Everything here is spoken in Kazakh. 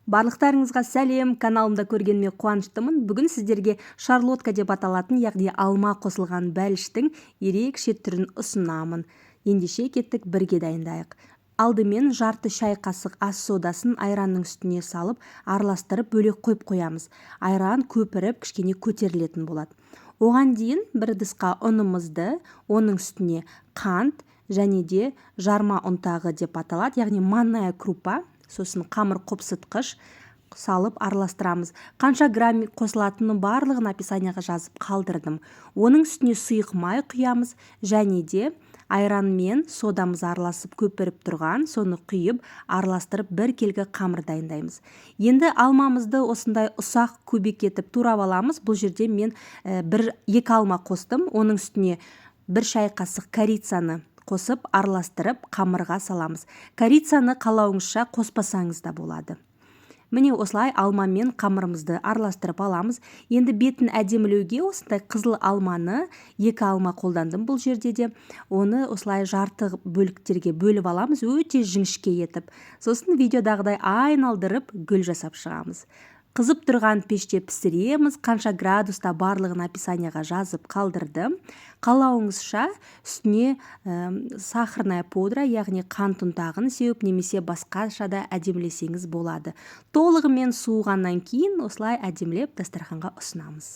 Барлықтарыңызға сәлем, каналымда көргеніме қуаныштымын. Бүгін сіздерге шарлотка деп аталатын, яғни алма қосылған бәліштің ерекше түрін ұсынамын. Ендеше кеттік, бірге дайындайық. Алдымен жарты шай қасық ас содасын айранның үстіне салып, араластырып бөлек қойып қоямыз. Айран көпіріп, кішкене көтерілетін болады. Оған дейін бір ыдысқа ұнымызды, оның үстіне қант және де жарма ұнтағы деп аталады, яғни манная крупа, сосын қамыр қопсытқыш салып араластырамыз. Қанша грамм қосылатынын барлығын описанияға жазып қалдырдым. Оның үстіне сұйық май құямыз және де айран мен содамыз араласып көпіріп тұрған, соны құйып араластырып бір келгі қамыр дайындаймыз. Енді алмамызды осындай ұсақ көбек етіп турап аламыз. Бұл жерде мен 2 алма қостым. Оның үстіне 1 шай қасық корицаны қосып араластырып қамырға саламыз. Корицаны қалауыңызша қоспасаңыз да болады. Міне осылай алма мен қамырымызды араластырып аламыз. Енді бетін әдемілеуге осындай қызыл алманы 2 алма қолдандым бұл жерде де. Оны осылай жарты бөліктерге бөліп аламыз, өте жіңішке етіп. Сосын видеодағыдай айналдырып гүл жасап шығамыз. Қызып тұрған пеште пісіреміз. Қанша градуста барлығын описанияға жазып қалдырдым. Қалауыңызша үстіне сахарная пудра, яғни қант ұнтағын сеуіп, немесе басқаша да әдемілесеңіз болады. Толығымен суығаннан кейін осылай әдемілеп дастарханға ұсынамыз.